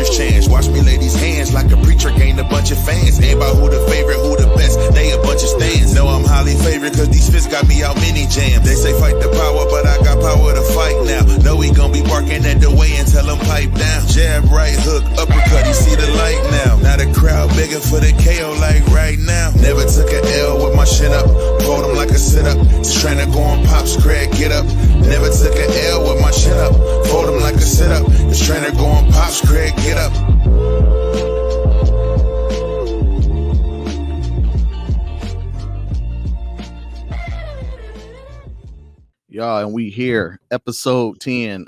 preacher's chance. Watch me lay these hands like a preacher gained a bunch of fans. Ain't about who the favorite, who the best, they a bunch of stands. Know I'm highly favored cause these fists got me out many jams. They say fight the power, but I got power to fight now. Know we gon' be barking at the way and tell them pipe down. Jab, right hook, uppercut, you see the light now. Now the crowd begging for the KO like right now. Never took an L with my chin up, hold them like a sit-up. This trainer going pops, Craig, get up. Never took an L with my chin up, fold them like a sit-up. This trainer going pops, Craig, get up. Y'all, and we here, episode 10.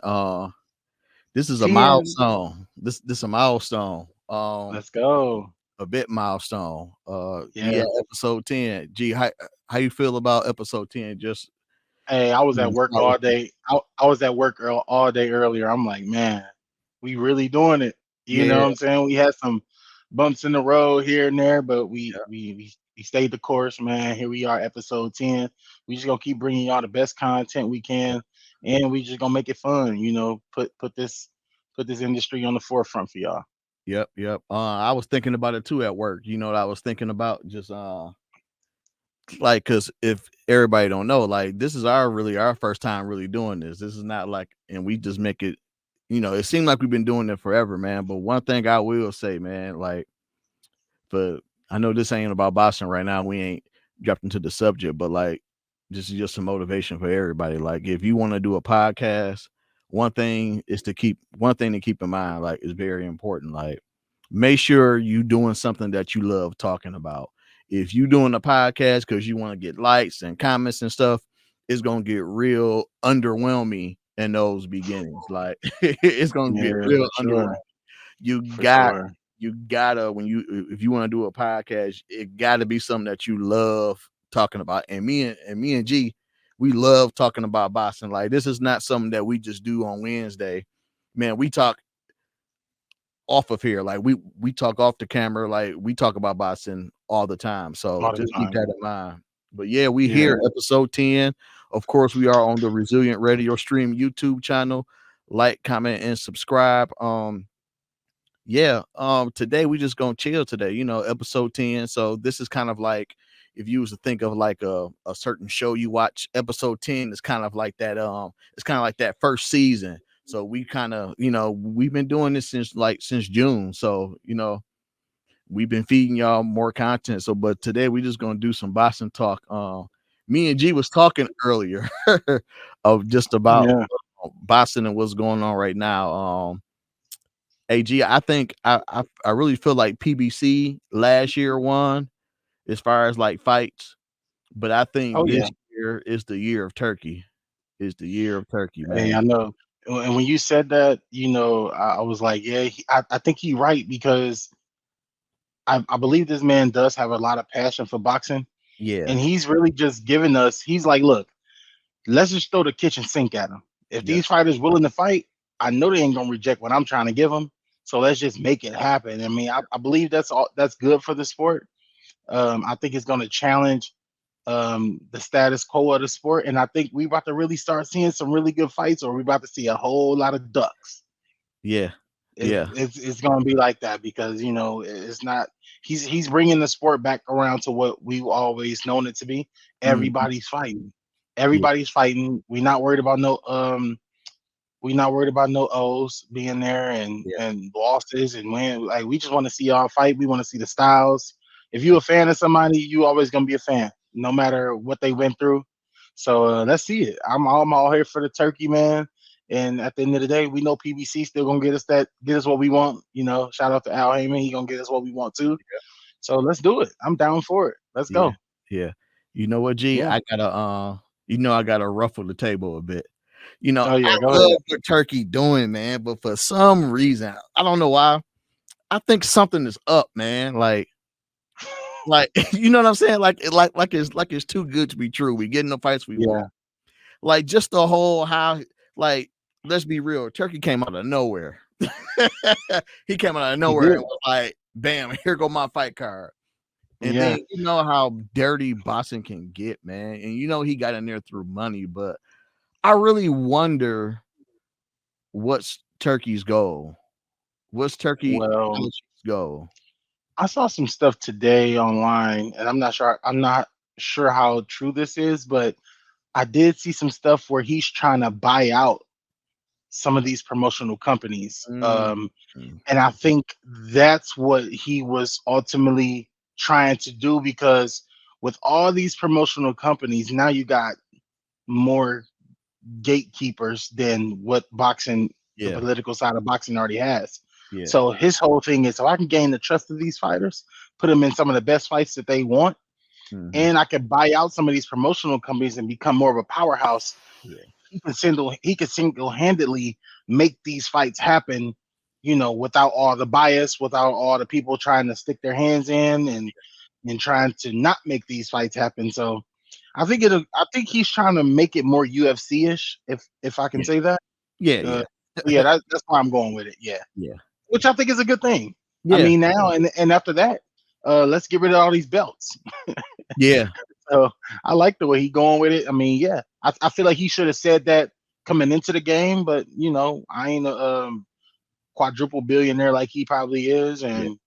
This is a 10. milestone. This a milestone. Let's go. A bit milestone. Yeah. Episode 10. G, how you feel about episode 10? Just Hey, I was at work all day. I was at work all day earlier. I'm like, man, we really doing it. You know what I'm saying? We had some bumps in the road here and there, but we stayed the course, man. Here we are, episode 10. We just gonna keep bringing y'all the best content we can, and we just gonna make it fun. You know, put this industry on the forefront for y'all. Yep. I was thinking about it too at work. You know what I was thinking about? Just like, because if everybody don't know, like, this is our first time really doing this. This is not like, and we just make it, you know, it seemed like we've been doing it forever, man. But one thing I will say, man, like, but I know this ain't about boxing right now. We ain't jumped into the subject, but like, this is just some motivation for everybody. Like, if you want to do a podcast, one thing to keep in mind, like, is very important. Like, make sure you doing something that you love talking about. If you doing a podcast because you want to get likes and comments and stuff, it's gonna get real underwhelming in those beginnings. Like, it's gonna get real underwhelming. You gotta if you want to do a podcast, it gotta be something that you love talking about. And me and G, we love talking about boxing. Like, this is not something that we just do on Wednesday. Man, we talk off of here. Like, we talk off the camera. Like, we talk about boxing all the time. So just keep that in mind. But yeah, we here, episode 10. Of course, we are on the Resilient Radio Stream YouTube channel. Like, comment, and subscribe. Today we just gonna chill today, you know, episode 10. So this is kind of like, if you was to think of like a certain show you watch, episode 10 is kind of like that. It's kind of like that first season. So we kind of, you know, we've been doing this since June. So, you know, we've been feeding y'all more content. So, but today we just gonna do some boxing talk. Me and G was talking earlier of just about boxing and what's going on right now. AG, I think I really feel like PBC last year won as far as like fights, but I think this year is the year of Turkey. Is the year of Turkey, man. Hey, I know. And when you said that, you know, I was like, yeah, I think he's right, because I believe this man does have a lot of passion for boxing. Yeah. And he's really just giving us, he's like, look, let's just throw the kitchen sink at him. If these fighters willing to fight, I know they ain't gonna reject what I'm trying to give them. So let's just make it happen. I mean, I believe that's good for the sport. I think it's gonna challenge the status quo of the sport. And I think we about to really start seeing some really good fights, or we about to see a whole lot of ducks. It's gonna be like that, because, you know, it's not, he's bringing the sport back around to what we've always known it to be. Everybody's fighting. Everybody's fighting. We're not worried about no O's being there and losses and win. Like, we just want to see y'all fight. We want to see the styles. If you're a fan of somebody, you always gonna be a fan, no matter what they went through. So let's see it. I'm all here for the Turkey, man. And at the end of the day, we know PBC still gonna get us what we want. You know, shout out to Al Heyman. He gonna get us what we want too. So let's do it. I'm down for it. Let's go. Yeah. You know what, G? I gotta ruffle the table a bit. You know, I love what Turkey doing, man. But for some reason, I don't know why, I think something is up, man. Like, you know what I'm saying? Like it's too good to be true. We getting the fights we want. Like, just the whole how, like, let's be real. Turkey came out of nowhere. He came out of nowhere and was like, bam, here go my fight card. And then, you know how dirty boxing can get, man. And you know he got in there through money, but I really wonder what's Turkey's goal. What's Turkey Well, go? I saw some stuff today online, and I'm not sure how true this is, but I did see some stuff where he's trying to buy out some of these promotional companies. Mm, And I think that's what he was ultimately trying to do, because with all these promotional companies, now you got more gatekeepers than what boxing, the yeah, political side of boxing already has. yeah. So his whole thing is, so I can gain the trust of these fighters, put them in some of the best fights that they want, Mhm. and I could buy out some of these promotional companies and become more of a powerhouse. Yeah, He can single-handedly make these fights happen, without all the bias, without all the people trying to stick their hands in and trying to not make these fights happen. So I think he's trying to make it more UFC-ish, if I can yeah, say that. yeah, Uh, yeah, yeah, that's why I'm going with it. Yeah, yeah, which I think is a good thing. I yeah, mean, now and after that, let's get rid of all these belts. yeah, So I like the way he going with it. I mean, yeah, I feel like he should have said that coming into the game, but I ain't a quadruple billionaire like he probably is, yeah, and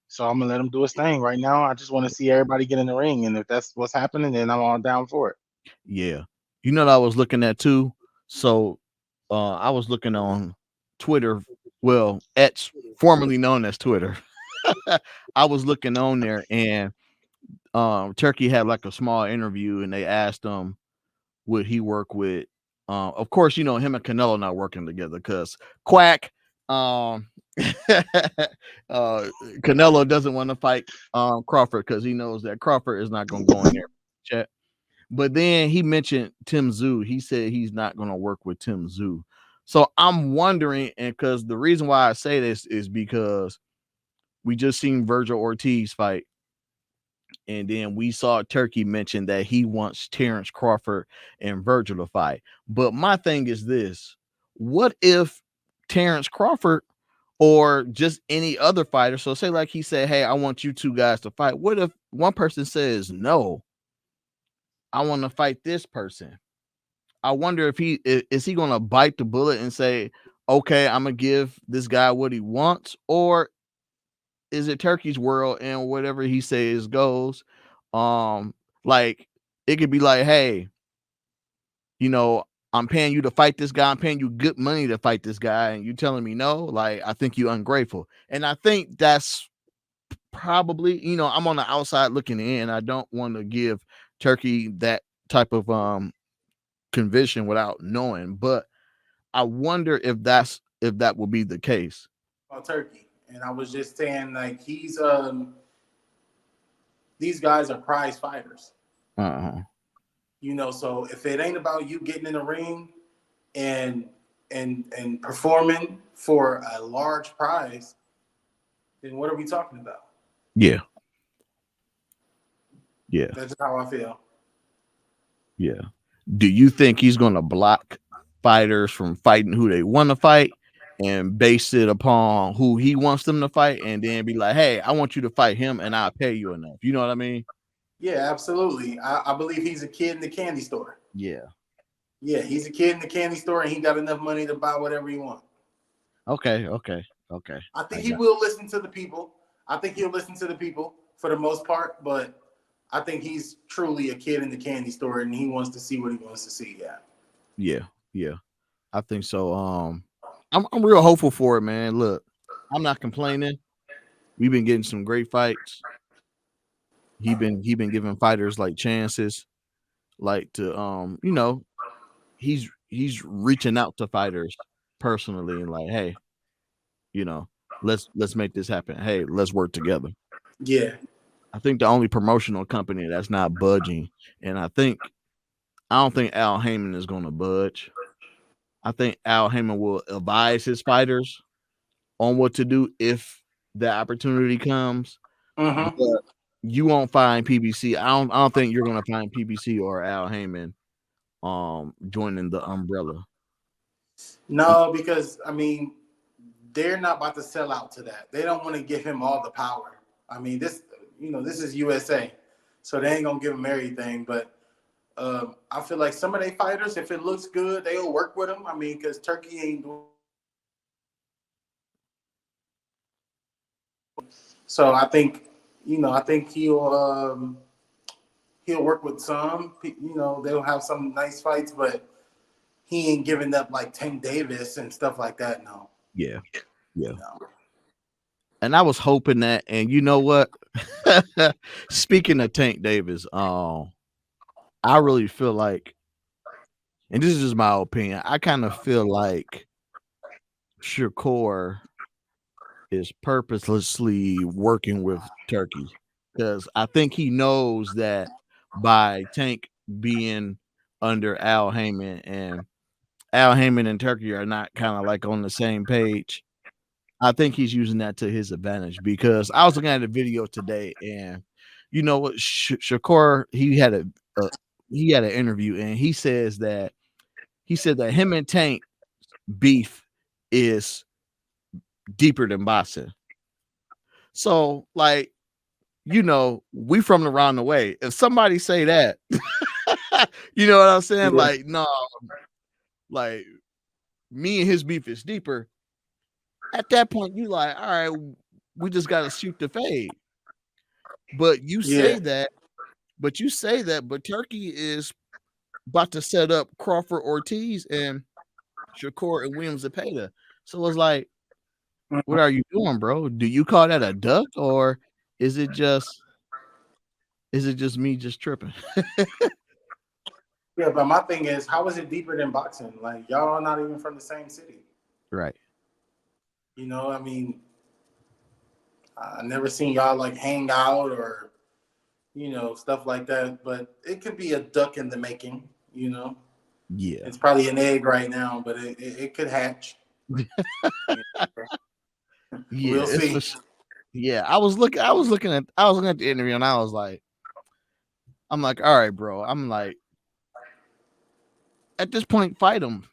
so I'm gonna let him do his thing right now. I just want to see everybody get in the ring, and if that's what's happening, then I'm all down for it. yeah. You know what I was looking at too? So I was looking on Twitter, well, X, formerly known as Twitter. I was looking on there, and Turkey had like a small interview, and they asked him would he work with of course, him and Canelo not working together because quack. um Canelo doesn't want to fight Crawford because he knows that Crawford is not going to go in there chat. But then he mentioned Tim Zhu. He said he's not going to work with Tim Zhu. So I'm wondering, and because the reason why I say this is because we just seen Virgil Ortiz fight, and then we saw Turkey mention that he wants Terrence Crawford and Virgil to fight. But my thing is this: what if Terrence Crawford or just any other fighter? So say like he said, "Hey, I want you two guys to fight." What if one person says, "No, I want to fight this person"? I wonder if is he going to bite the bullet and say, "Okay, I'm gonna give this guy what he wants," or is it Turkey's world and whatever he says goes? Um, like it could be like, hey, you know, I'm paying you to fight this guy. I'm paying you good money to fight this guy, and you telling me no? Like, I think you ungrateful. And I think that's probably, I'm on the outside looking in. I don't want to give Turkey that type of conviction without knowing, but I wonder if that will be the case. Turkey, and I was just saying like these guys are prize fighters. Uh-huh. So if it ain't about you getting in the ring and and performing for a large prize, then what are we talking about? Yeah. Yeah. That's how I feel. Yeah. Do you think he's going to block fighters from fighting who they want to fight and base it upon who he wants them to fight, and then be like, "Hey, I want you to fight him and I'll pay you enough." You know what I mean? Yeah, absolutely. I believe he's a kid in the candy store. Yeah. Yeah, he's a kid in the candy store, and he got enough money to buy whatever he wants. Okay. Okay. Okay. I think he will listen to the people. I think he'll listen to the people for the most part, but I think he's truly a kid in the candy store, and he wants to see what he wants to see. Yeah. Yeah. Yeah. I think so. I'm real hopeful for it, man. Look, I'm not complaining. We've been getting some great fights. He been giving fighters like chances, like to he's reaching out to fighters personally and like, hey, you know, let's make this happen. Hey, let's work together. Yeah. I think the only promotional company that's not budging, and I don't think Al Heyman is going to budge. I think Al Heyman will advise his fighters on what to do if the opportunity comes. Mm-hmm. But you won't find PBC. I don't think you're going to find PBC or Al Heyman joining the umbrella. No, because I mean, they're not about to sell out to that. They don't want to give him all the power. I mean, this is USA, so they ain't gonna give him everything. But I feel like some of their fighters, if it looks good, they'll work with him. I mean, because Turkey ain't doing So I think, I think he'll work with some. They'll have some nice fights, but he ain't giving up like Tank Davis and stuff like that. No. Yeah. No. And I was hoping that, and you know what? Speaking of Tank Davis, I really feel like, and this is just my opinion, I kind of feel like Shakur is purposely working with Turkey, because I think he knows that by Tank being under Al Heyman, and Al Heyman and Turkey are not kind of like on the same page, I think he's using that to his advantage. Because I was looking at a video today, and you know what, Shakur, he had an interview, and he said that him and Tank beef is deeper than boxing. So, like, we from around the way. If somebody say that, you know what I'm saying? Yeah. Like, no, like, me and his beef is deeper. At that point, you like, all right, we just got to shoot the fade. But you say that, but Turkey is about to set up Crawford, Ortiz, and Shakur and Williams Zepeda. So it's like, what are you doing, bro? Do you call that a duck, or is it just me just tripping? Yeah, but my thing is, how is it deeper than boxing? Like, y'all are not even from the same city. Right. I mean, I never seen y'all like hang out or, stuff like that. But it could be a duck in the making, Yeah. It's probably an egg right now, but it could hatch. Yeah, We'll see. Yeah, I was looking at the interview, and I was like, I'm like, all right, bro. I'm like, at this point, fight him,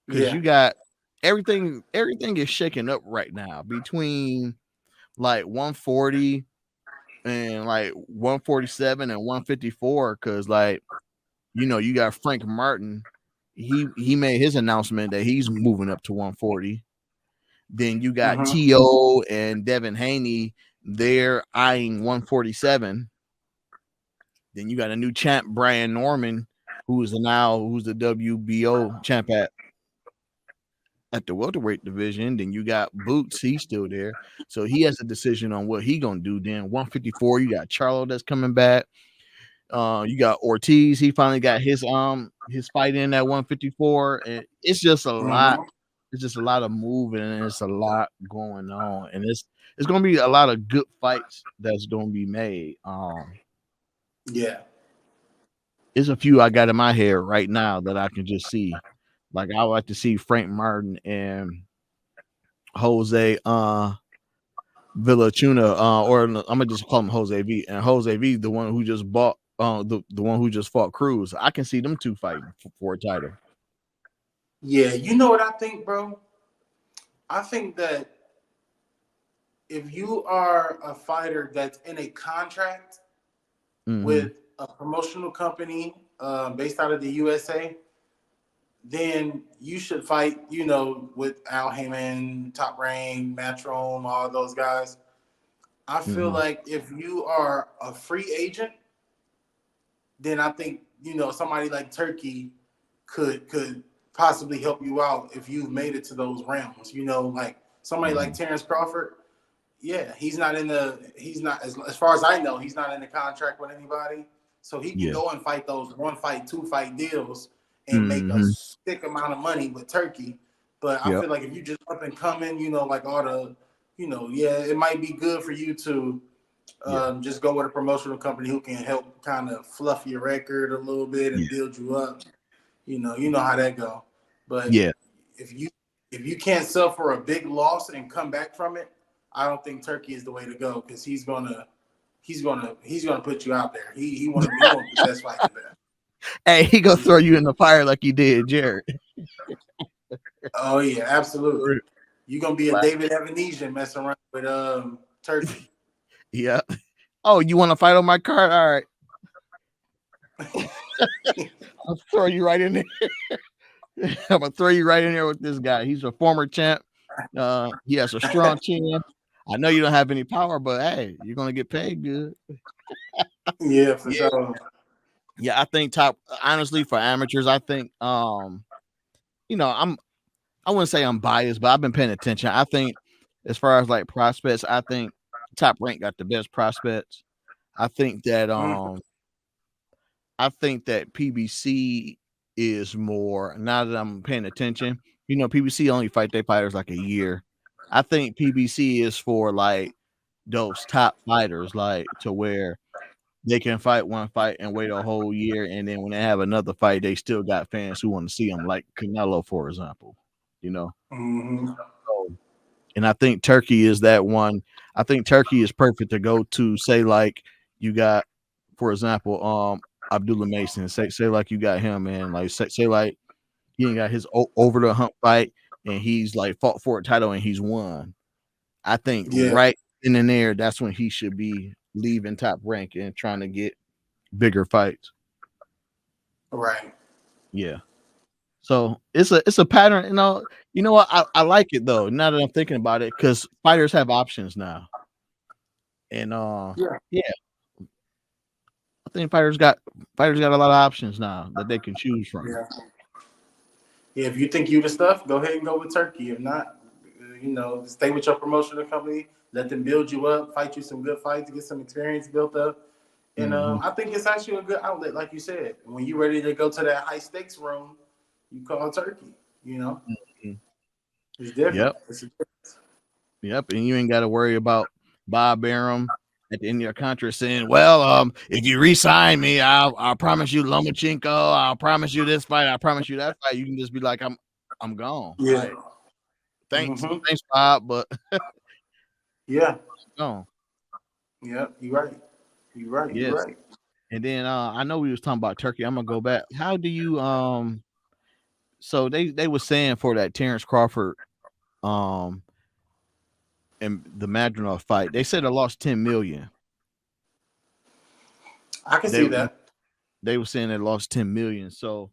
because you got everything is shaking up right now between like 140 and like 147 and 154, because like, you got Frank Martin. He made his announcement that he's moving up to 140. Then you got T.O. and Devin Haney. They're eyeing 147. Then you got a new champ, Brian Norman, who's the WBO champ at the welterweight division. Then you got Boots, he's still there. So he has a decision on what he gonna do. Then 154, you got Charlo that's coming back. You got Ortiz, he finally got his fight in at 154. And it's just a lot. It's just a lot of moving, and it's a lot going on, and it's gonna be a lot of good fights that's gonna be made. There's a few I got in my head right now that I can just see. Like, I would like to see Frank Martin and Jose Villachuna, or I'm gonna just call him Jose V. And Jose V, the one who just bought the one who just fought Cruz. I can see them two fighting for a title. Yeah, you know what I think, bro? I think that if you are a fighter that's in a contract with a promotional company based out of the USA, then you should fight, with Al Heyman, Top Rank, Matchroom, all those guys. I feel like if you are a free agent, then I think, somebody like Turkey could possibly help you out if you've made it to those realms. Like somebody like Terrence Crawford. Yeah, he's not as far as I know, he's not in the contract with anybody. So he can go and fight those 1-fight, 2-fight deals and make a sick amount of money with Turkey. But I feel like if you just up and coming, like all the, it might be good for you to just go with a promotional company who can help kind of fluff your record a little bit and build you up. You know how that go. But if you can't suffer a big loss and come back from it, I don't think Turkey is the way to go, because he's gonna put you out there. He want to be the best fighter there. Hey, he gonna throw you in the fire like he did Jared. Oh yeah, absolutely. You're gonna be a David Evanesian messing around with Turkey. Yeah. Oh, you want to fight on my card? All right. I'll throw you right in there. I'm gonna throw you right in there with this guy. He's a former champ. He has a strong chin. I know you don't have any power, but hey, you're gonna get paid good. Yeah, for Yeah. sure. Yeah, I think top honestly for amateurs, I think you know, I wouldn't say I'm biased, but I've been paying attention. I think as far as like prospects, I think Top Rank got the best prospects. I think that PBC is more now that I'm paying attention. You know, PBC only fight their fighters like a year. I think PBC is for like those top fighters, like to where they can fight one fight and wait a whole year, and then when they have another fight, they still got fans who want to see them, like Canelo, for example. You know, so, and I think Turkey is that one. I think Turkey is perfect to go to. Say like you got, for example, Abdullah Mason. Say like you got him, and like say like he ain't got his over the hump fight, and he's like fought for a title and he's won. I think Yeah, right in and there, that's when he should be leaving Top Rank and trying to get bigger fights. right. Yeah. So it's a pattern, you know. You know what? I like it though, now that I'm thinking about it, because fighters have options now. And Yeah, yeah, I think fighters got a lot of options now that they can choose from. yeah. Yeah, if you think you the stuff, go ahead and go with Turkey. If not, stay with your promotional company. Let them build you up, fight you some good fights, get some experience built up. And Mhm. I think it's actually a good outlet, like you said. When you're ready to go to that high stakes room, you call Turkey. Mhm. It's different. Yep. Yep. And you ain't got to worry about Bob Arum at the end of your contract saying, "Well, if you re-sign me, I'll promise you Lomachenko. I'll promise you this fight. I promise you that fight." You can just be like, "I'm gone." Yeah. Like, thanks, Mm-hmm. thanks, Bob, but Yeah. gone. Yeah. You're right. You're right. You're Yes. right. And then I know we was talking about Turkey. I'm gonna go back. How do you so they were saying for that Terrence Crawford um and the Madrimov fight, they said I lost 10 million. I can They see that. they were saying they lost 10 million. So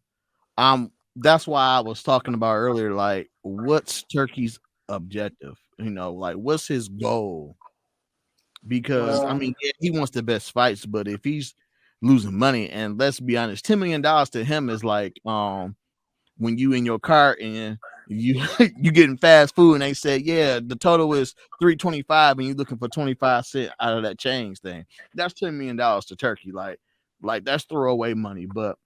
that's why I was talking about earlier, like what's Turkey's objective? You know, like what's his goal? Because I Well, mean, yeah, he wants the best fights, but if he's losing money, and let's be honest, $10 million to him is like when you in your car and you you getting fast food and they say, yeah, the total is 325 and you looking for 25 cents out of that change thing. That's $10 million to Turkey. Like that's throwaway money, but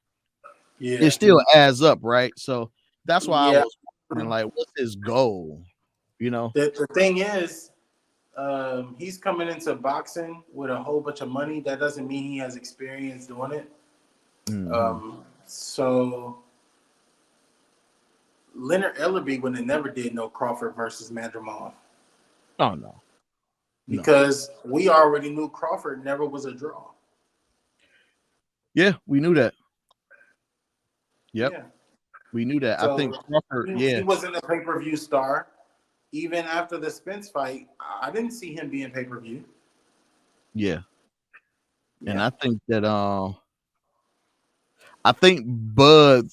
it yeah. still adds up, right? So that's why I Yeah. was wondering, like, what's his goal? You know? The thing is, he's coming into boxing with a whole bunch of money. That doesn't mean he has experience doing it. Mm-hmm. So Leonard Ellerby would have never did no Crawford versus Madrimov Oh no. because we already knew Crawford never was a draw. Yeah, we knew that. Yep, Yeah. we knew that. I So think Crawford, he yeah, wasn't a pay-per-view star. Even after the Spence fight, I didn't see him being pay-per-view. yeah. And Yeah. I think that I think Bud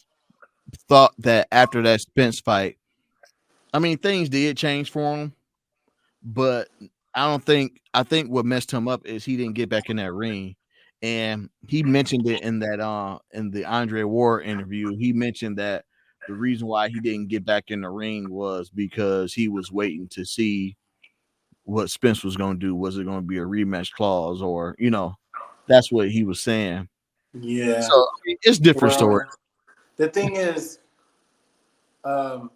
thought that after that Spence fight, I mean, things did change for him, but I think what messed him up is he didn't get back in that ring. And he mentioned it in the Andre Ward interview. He mentioned that the reason why he didn't get back in the ring was because he was waiting to see what Spence was going to do. Was it going to be a rematch clause, or that's what he was saying. So Yeah. I mean, it's different Well, story. the thing is, um,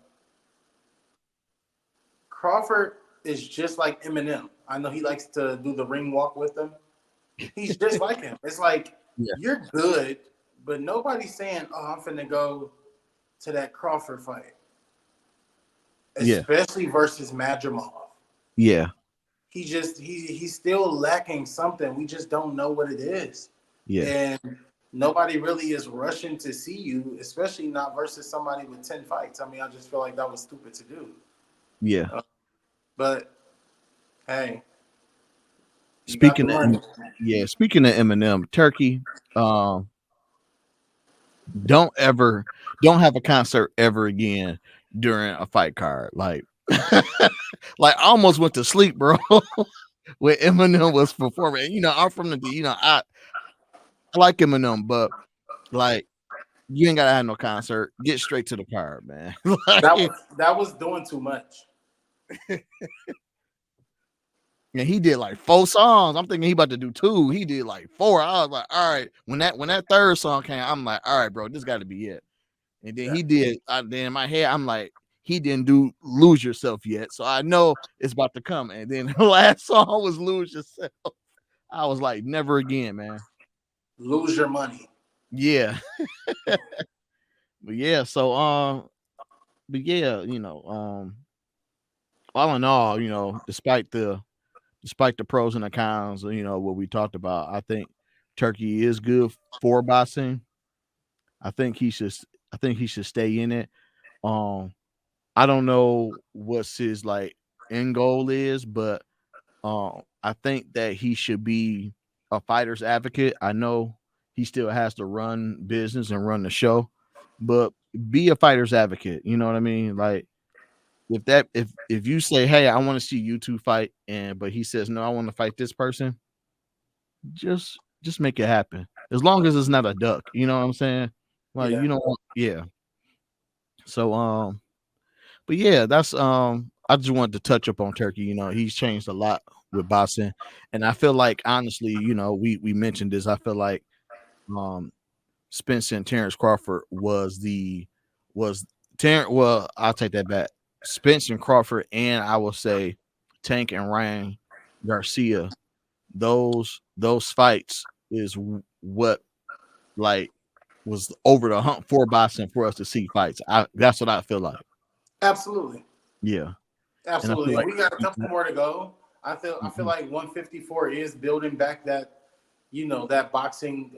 Crawford is just like Eminem. I know he likes to do the ring walk with them. He's just like him. It's like Yeah, you're good, but nobody's saying, "Oh, I'm finna go to that Crawford fight," yeah, especially versus Madrimov. yeah, He's still lacking something. We just don't know what it is, yeah, and nobody really is rushing to see you, especially not versus somebody with 10 fights. I mean, I just feel like that was stupid to do. yeah. But hey, you got the Speaking of money. speaking of Eminem, Turkey, um, don't have a concert ever again during a fight card. Like Like I almost went to sleep, bro, when Eminem was performing. You know, I'm from the, you know, I like Eminem, but like you ain't gotta have no concert. Get straight to the part, man. Like, that was doing too much. and he did like 4 songs. I'm thinking he about to do 2. He did like 4. I was like, all right. When that third song came, I'm like, all right, bro, this got to be it. And then he did. Then in my head, I'm like, he didn't do Lose Yourself yet, so I know it's about to come. And then the last song was Lose Yourself. I was like, never again, man. Lose your money. Yeah. But yeah, so but yeah, you know, all in all, you know, despite the pros and the cons, you know, what we talked about, I think Turkey is good for boxing. I think he should stay in it. I don't know what's his like end goal is, but I think that he should be a fighter's advocate. I know he still has to run business and run the show, but be a fighter's advocate. You know what I mean? Like if you say, hey, I want to see you two fight, but he says no, I want to fight this person, just make it happen. As long as it's not a duck, you know what I'm saying? Like you don't want, yeah. So but yeah, that's I just wanted to touch up on Turkey. You know, he's changed a lot with boxing, and I feel like honestly, you know, we mentioned this. I feel like Spence and Terrence Crawford was Terrence. Well, I'll take that back. Spence and Crawford, and I will say Tank and Ryan Garcia. Those fights is what like was over the hump for boxing for us to see fights. That's what I feel like. Absolutely. Yeah. Absolutely. Like, we got a couple more to go. I feel like 154 is building back that, you know, that boxing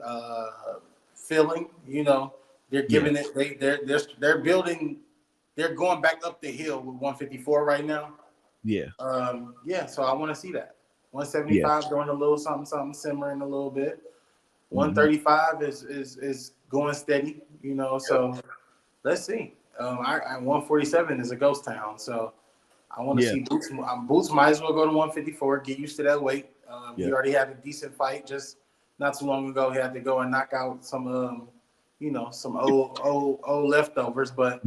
feeling. You know, they're giving it. They're building. They're going back up the hill with 154 right now. Yeah. So I want to see that. 175 doing a little something, simmering a little bit. 135 is going steady. You know, so let's see. 147 is a ghost town, so I want to see Boots. Boots might as well go to 154. Get used to that weight. He already had a decent fight just not too long ago. He had to go and knock out some, you know, some old leftovers. But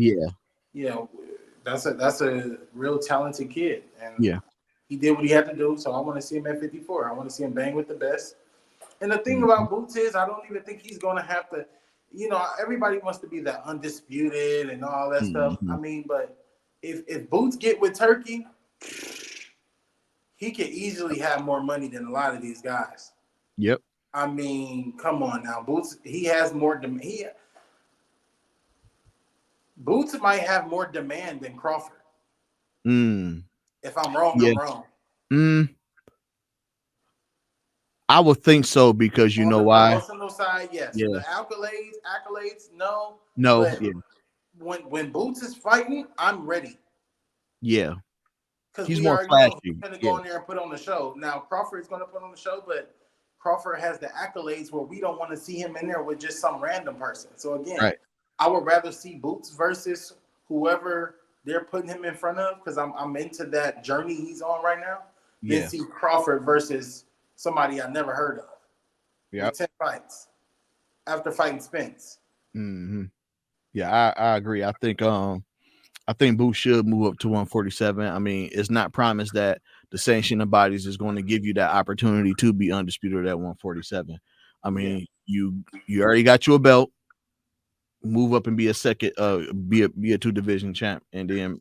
that's a real talented kid, and he did what he had to do. So I want to see him at 54. I want to see him bang with the best. And the thing about Boots is, I don't even think he's going to have to. You know, everybody wants to be that undisputed and all that stuff. I mean, but if Boots get with Turkey, he could easily have more money than a lot of these guys. Yep. I mean, come on now, Boots. He has more demand. Boots might have more demand than Crawford. If I'm wrong, I'm wrong. I would think so because you know why? Promotional side, yes. The accolades, no. No. But when Boots is fighting, I'm ready. Yeah. Because he's we more already flashy. know he's going to go in there and put on the show. Now, Crawford is going to put on the show, but Crawford has the accolades where we don't want to see him in there with just some random person. So, again, I would rather see Boots versus whoever they're putting him in front of because I'm into that journey he's on right now than see Crawford versus somebody I never heard of. Yeah. 10 fights after fighting Spence. Yeah, I agree. I think Boots should move up to 147. I mean, it's not promised that the sanctioning bodies is going to give you that opportunity to be undisputed at 147. I mean, you already got you a belt. Move up and be a second, be a 2-division champ, and then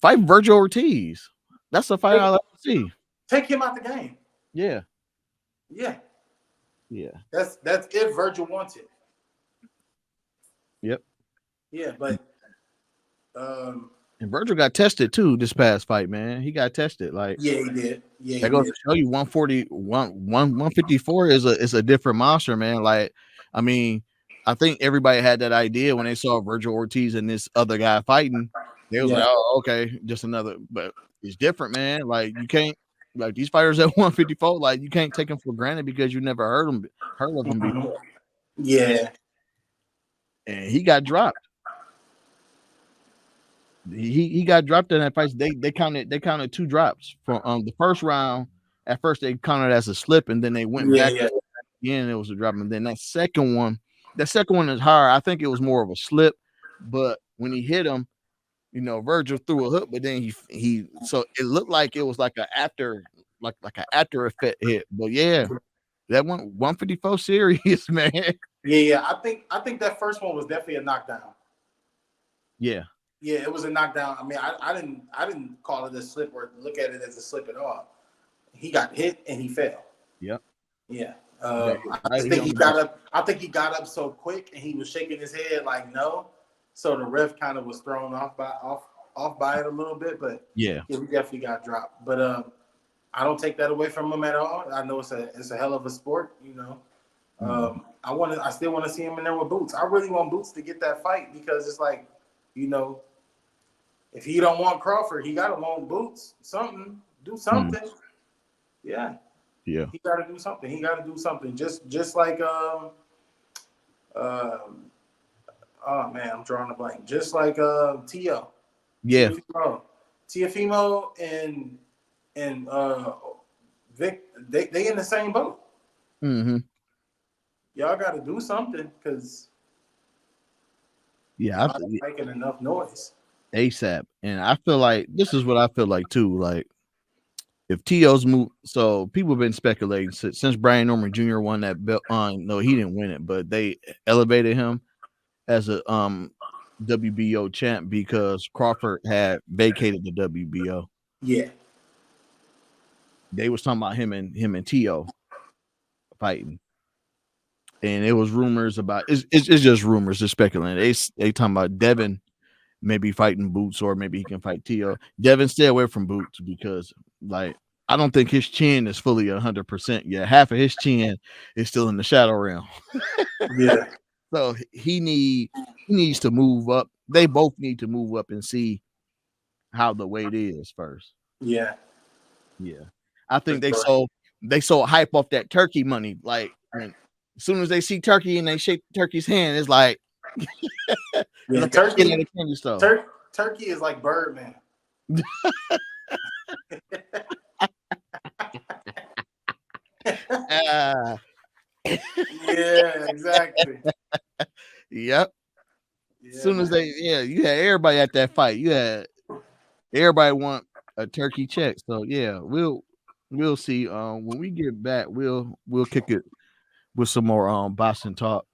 fight Virgil Ortiz. That's a fight I like to see. Take him out the game. Yeah. That's if Virgil wants it. Yep. Yeah, but and Virgil got tested too this past fight, man. He got tested. Like he did. That goes to show you 154 is a different monster, man. Like, I mean, I think everybody had that idea when they saw Virgil Ortiz and this other guy fighting. They was like, oh, okay, just another, but it's different, man. Like you can't like these fighters at 154, like you can't take them for granted because you never heard of them before. Yeah. And he got dropped. He got dropped in that fight. They counted 2 drops from the first round. At first they counted as a slip, and then they went back again. It was a drop, and then that second one is hard. I think it was more of a slip, but when he hit him, Virgil threw a hook, but then he so it looked like it was like an after effect hit. But yeah, that 154 serious, man. Yeah. I think that first one was definitely a knockdown. Yeah, it was a knockdown. I mean, I didn't call it a slip or look at it as a slip at all. He got hit and he fell. Yep. Yeah. I think he got up. I think he got up so quick and he was shaking his head like no. So the ref kind of was thrown off by it a little bit, but yeah, he definitely got dropped. But I don't take that away from him at all. I know it's a hell of a sport, I still want to see him in there with Boots. I really want Boots to get that fight because it's like, if he don't want Crawford, he gotta want Boots. Do something. Yeah. Yeah. He gotta do something. Just like oh man, I'm drawing a blank. Just like Tio. Yeah. Tiafimo and Vic, they in the same boat. Mm-hmm. Y'all got to do something because I'm making enough noise ASAP. And I feel like this is what I feel like too. Like if Tio's move, so people have been speculating since Brian Norman Jr. won that belt. No, he didn't win it, but they elevated him as a WBO champ because Crawford had vacated the WBO. Yeah. They was talking about him and Tio fighting. And it was rumors about it's just rumors, just speculating. They talking about Devin maybe fighting Boots or maybe he can fight Tio. Devin stay away from Boots because like I don't think his chin is fully 100% yet. Half of his chin is still in the shadow realm. Yeah. So he needs to move up. They both need to move up and see how the weight is first. Yeah. Yeah. I think they so hype off that Turkey money. Like when as soon as they see Turkey and they shake Turkey's hand, it's like, yeah, Turkey is like Birdman. Yeah, exactly. Yep. As soon as you had everybody at that fight. You had everybody want a turkey check. So yeah, we'll see. When we get back, we'll kick it with some more boxing talk.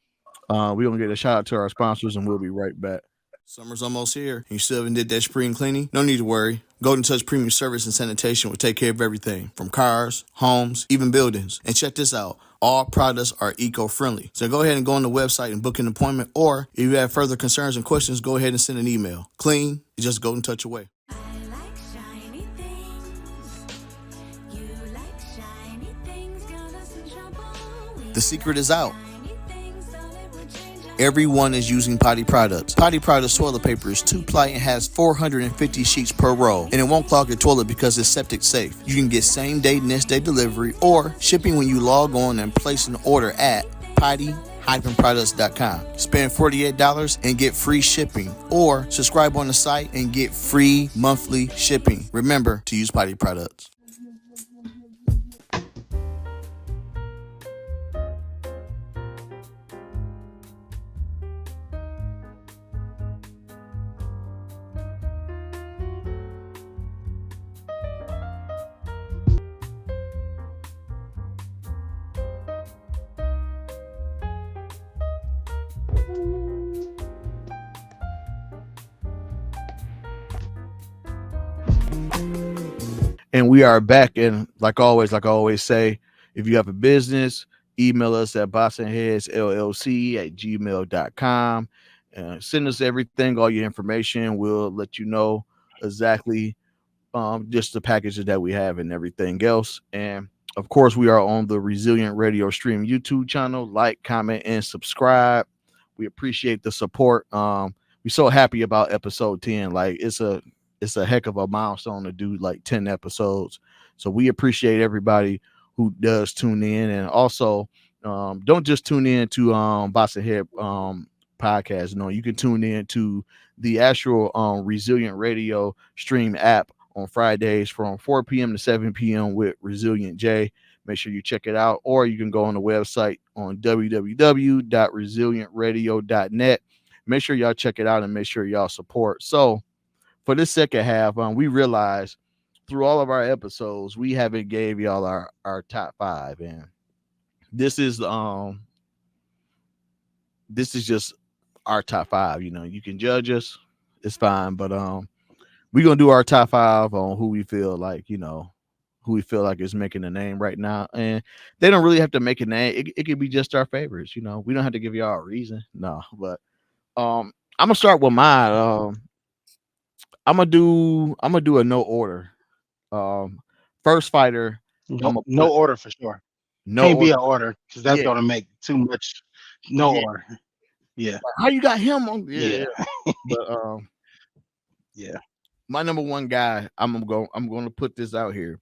We're gonna get a shout out to our sponsors and we'll be right back. Summer's almost here and you still haven't did that spring cleaning? No need to worry. Golden Touch Premium Service and Sanitation will take care of everything from cars, homes, even buildings. And check this out. All products are eco-friendly. So go ahead and go on the website and book an appointment, or if you have further concerns and questions, go ahead and send an email. Clean, it's just Golden Touch away. The secret is out. Everyone is using Potty products. Potty products toilet paper is 2-ply and has 450 sheets per roll. And it won't clog your toilet because it's septic safe. You can get same day, next day delivery or shipping when you log on and place an order at potty-products.com. Spend $48 and get free shipping, or subscribe on the site and get free monthly shipping. Remember to use Potty products. And we are back. And like I always say, if you have a business, email us at bossandheadsllc@gmail.com. Send us everything, all your information. We'll let you know exactly just the packages that we have and everything else. And of course, we are on the Resilient Radio Stream YouTube channel. Like, comment, and subscribe. We appreciate the support. We're so happy about episode 10. Like it's a heck of a milestone to do like 10 episodes. So we appreciate everybody who does tune in. And also don't just tune in to Boss and Head podcast. You can tune in to the actual Resilient Radio stream app on Fridays from 4 p.m. to 7 p.m. with Resilient J. Make sure you check it out, or you can go on the website on www.resilientradio.net. Make sure y'all check it out and make sure y'all support. So for this second half, we realized through all of our episodes, we haven't gave y'all our top 5, and this is just our top 5. You can judge us, it's fine, but we're gonna do our top 5 on who we feel like is making a name right now, and they don't really have to make a name. It could be just our favorites. We don't have to give y'all a reason, no. But I'm gonna start with mine. I'm gonna do a no order. First fighter, I'm gonna No put order for sure. no Can't be order. an order because that's Yeah, gonna make too much. No yeah. order. Yeah, How you got him on? Yeah, yeah, yeah. But yeah. my number one guy, I'm gonna put this out here.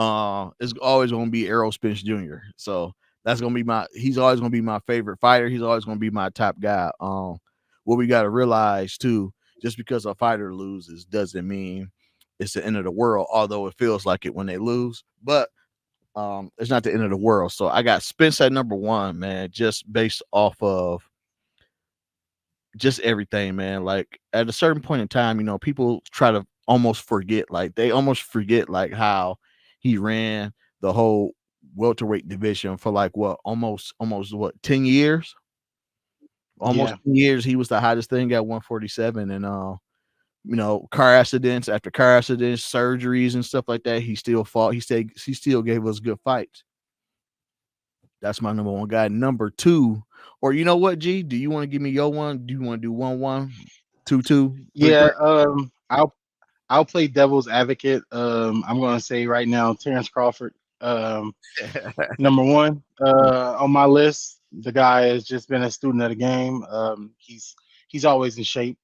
It's always gonna be Errol Spence Jr. So that's gonna be he's always gonna be my favorite fighter. He's always gonna be my top guy. What we gotta realize too, just because a fighter loses doesn't mean it's the end of the world, although it feels like it when they lose. But it's not the end of the world. So I got Spence at number 1, man, just based off of just everything, man. Like at a certain point in time, people try to almost forget, like how he ran the whole welterweight division for like almost what 10 years. Almost Yeah. 10 years he was the hottest thing at 147, and car accidents after car accidents, surgeries and stuff like that, he still fought. He still gave us good fights. That's my number 1 guy. Number 2, or you know what, G? Do you want to give me your one? Do you want to do 1-1, 2-2, 3-3? Yeah. I'll play devil's advocate. I'm gonna say right now, Terrence Crawford. Number 1 on my list. The guy has just been a student of the game. He's always in shape.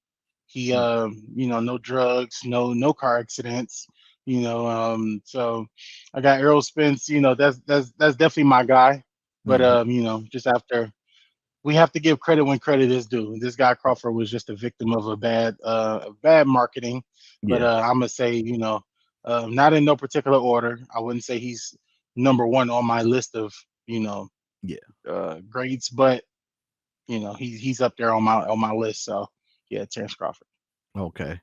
He no drugs, no car accidents. So I got Errol Spence. That's definitely my guy. But Mhm. just after, we have to give credit when credit is due. This guy Crawford was just a victim of a bad marketing. But Yeah, I'm gonna say, not in no particular order. I wouldn't say he's number 1 on my list of yeah. grades, but he's up there on my list. So yeah, Terrence Crawford. Okay.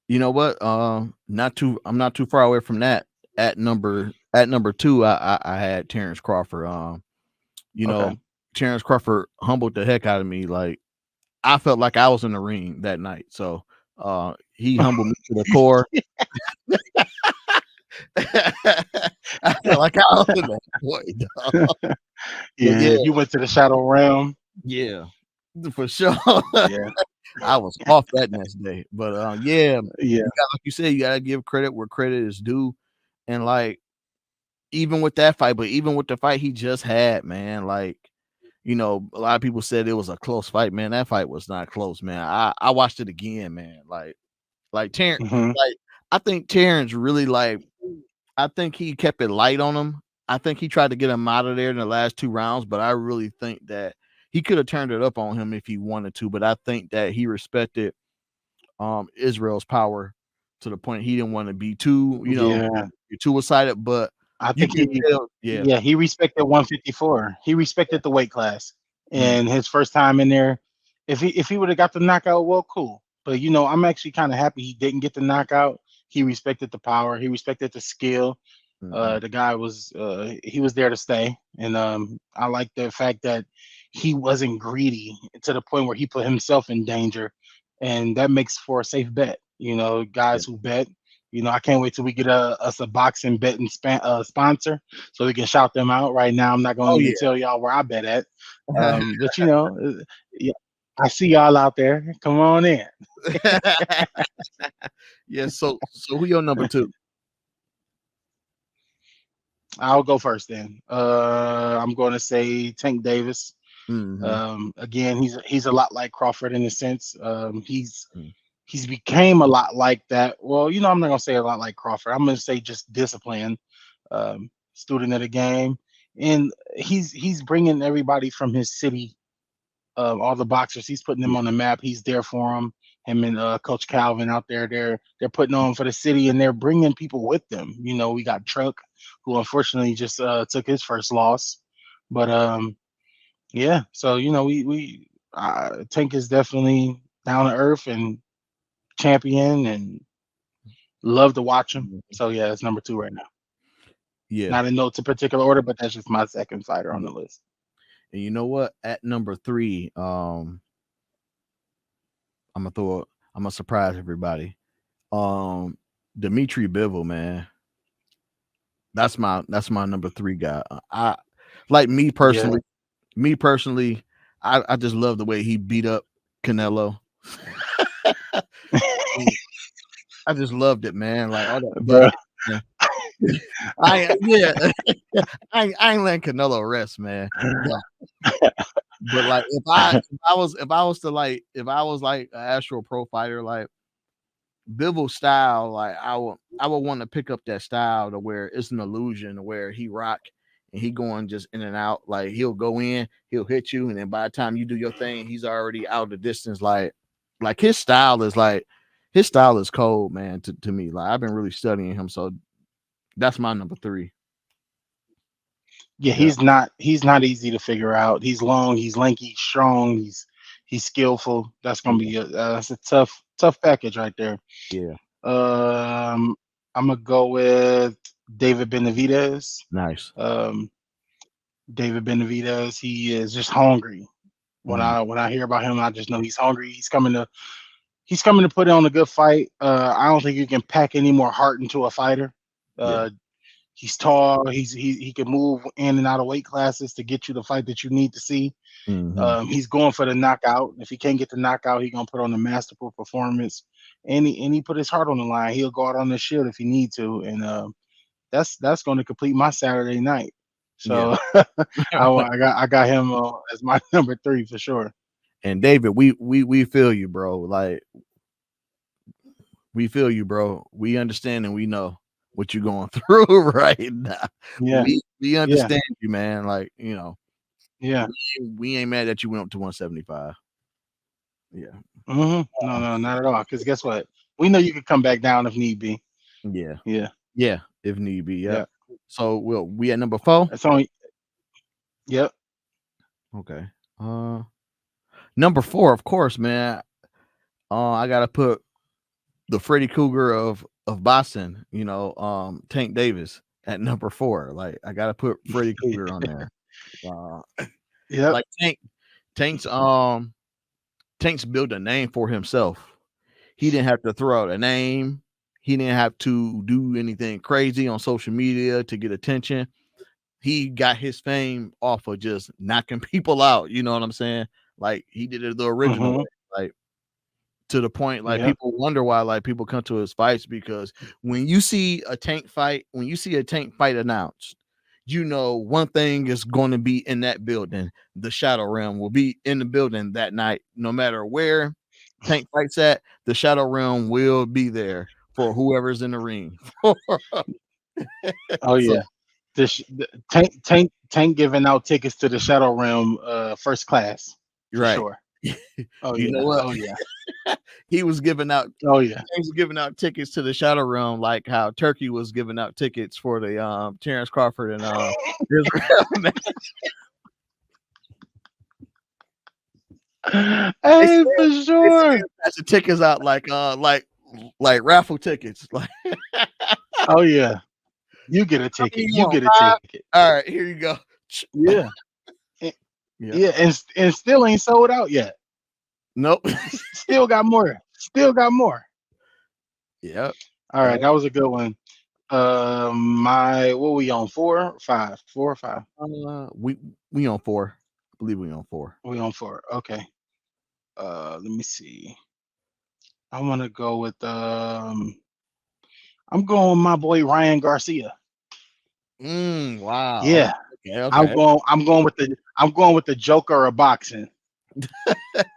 You know what? I'm not too far away from that. At number 2, I had Terrence Crawford. You Okay. know, Terrence Crawford humbled the heck out of me. Like I felt like I was in the ring that night. So he humbled me to the core. I felt like I was in that boy, dog. But Yeah, yeah, you went to the Shadow Realm. yeah, for sure. Yeah, I was off that next day. But yeah, yeah. like you said, you gotta give credit where credit is due. And like even with that fight, but even with the fight he just had, man, like a lot of people said it was a close fight, man. That fight was not close, man. I watched it again, man. Like Terrence, Hmm. like I think Terrence really I think he kept it light on him. I think he tried to get him out of there in the last 2 rounds, but I really think that he could have turned it up on him if he wanted to. But I think that he respected Israel's power to the point he didn't want to be too, Yeah, too excited. But I you think can tell, yeah. he respected 154. He respected the weight class, Mm, and his first time in there, if he would have got the knockout, well, cool. But I'm actually kind of happy he didn't get the knockout. He respected the power. He respected the skill. mhm, The guy was he was there to stay, and I like the fact that he wasn't greedy to the point where he put himself in danger, and that makes for a safe bet. yeah. Guys who bet. I can't wait till we get us a boxing betting sponsor so we can shout them out. Right now, I'm not going Oh to yeah. even tell y'all where I bet at, but yeah, I see y'all out there. Come on in. Yeah. So who your number 2? I'll go first then. I'm going to say Tank Davis. Mm-hmm. Again, he's a lot like Crawford in a sense. He's became a lot like that. Well, I'm not gonna say a lot like Crawford. I'm gonna say just discipline, student of the game, and he's bringing everybody from his city all the boxers. He's putting them on the map. He's there for them. Him and Coach Calvin out there. They're putting on for the city, and they're bringing people with them. You know, we got Truck, who unfortunately just took his first loss, but yeah. So you know, we Tank is definitely down to earth and champion, and love to watch him. So yeah, it's number 2 right now. Yeah. Not in no particular order, but that's just my second fighter on the list. And you know what? At number 3, I'm gonna surprise everybody. Dmitry Bivol, man. That's my number 3 guy. I like me personally. Yeah. Me personally, I just love the way he beat up Canelo. I just loved it, man. Like all that, Bro. yeah. I ain't letting Canelo rest, man. Yeah. But like if I was like an actual pro fighter, like Bivol style, like I would want to pick up that style to where it's an illusion where he rock and he going just in and out. Like he'll go in, he'll hit you, and then by the time you do your thing, he's already out the distance. Like his style is cold, man, to me. Like I've been really studying him, so that's my number 3. Yeah, he's not easy to figure out. He's long, he's lanky, strong, he's skillful. That's gonna be that's a tough package right there. Yeah. I'm gonna go with David Benavidez. Nice. David Benavidez, he is just hungry. When I hear about him, I just know he's hungry. He's coming to put on a good fight. I don't think you can pack any more heart into a fighter. He's tall. He can move in and out of weight classes to get you the fight that you need to see. He's going for the knockout. If he can't get the knockout, he's gonna put on a masterful performance. And he put his heart on the line. He'll go out on the shield if he need to. And that's going to complete my Saturday night. So I got him as my number 3 for sure. And David, we feel you, bro. Like we feel you, bro. We understand and we know what you're going through right now. Yeah, we understand you, man. Like, you know, we ain't mad that you went up to 175. Yeah. No, not at all. Because guess what? We know you could come back down if need be. Yeah, if need be. Yeah. So we at number 4. That's only. Yep. Okay. Number 4, of course, man. I gotta put the Freddy Krueger of boxing, you know, Tank Davis at number 4. Like I gotta put Freddy Krueger on there. Like Tank's built a name for himself. He didn't have to throw out a name. He didn't have to do anything crazy on social media to get attention. He got his fame off of just knocking people out. You know what I'm saying? Like he did it the original way. Like to the point, like people wonder why like people come to his fights, because when you see a Tank fight announced, you know one thing is going to be in that building. The Shadow Realm will be in the building that night, no matter where Tank fights at. The Shadow Realm will be there for whoever's in the ring. Tank giving out tickets to the Shadow Realm first class for sure. You know what? He was giving out. He was giving out tickets to the Shadow Realm, like how Turkey was giving out tickets for the Terrence Crawford and Israel match. Hey, for sure. That's the tickets out like raffle tickets. Like you get a ticket. You get a ticket. All right, here you go. And still ain't sold out yet. Nope. Still got more. Yep. All right, that was a good one. What we on 4 or 5? 4 or 5? We on 4. I believe we on 4. We on 4. Okay. Let me see. I want to go with I'm going with my boy Ryan Garcia. Wow. Yeah. Okay. I'm going with the Joker of boxing.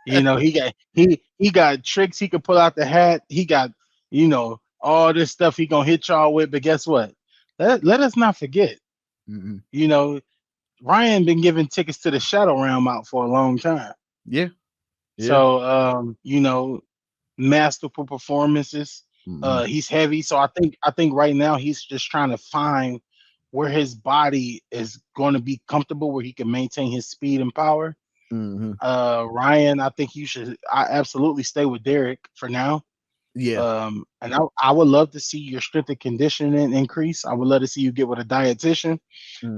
You know, he got tricks he could pull out the hat. He got, you know, all this stuff he gonna hit y'all with. But guess what? Let us not forget. You know, Ryan been giving tickets to the Shadow Realm out for a long time. Yeah. Yeah. So masterful performances. Mhm. He's heavy, so I think right now he's just trying to find where his body is going to be comfortable, where he can maintain his speed and power. Mhm. Ryan, I think I absolutely stay with Derek for now. Yeah. And I would love to see your strength and conditioning increase. I would love to see you get with a dietitian,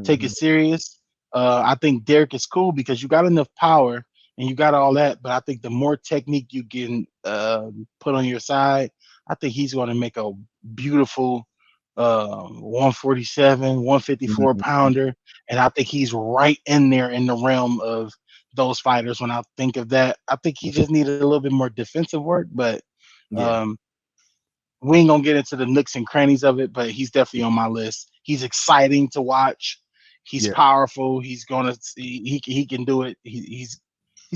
take it Mhm. serious. I think Derek is cool because you got enough power and you got all that, but I think the more technique you can put on your side, I think he's going to make a beautiful 147, 154 Mhm. pounder, and I think he's right in there in the realm of those fighters. When I think of that, I think he just needed a little bit more defensive work, but Yeah. um, we ain't gonna get into the nooks and crannies of it, but he's definitely on my list. He's exciting to watch. He's Yeah. powerful. He's gonna he can do it. He's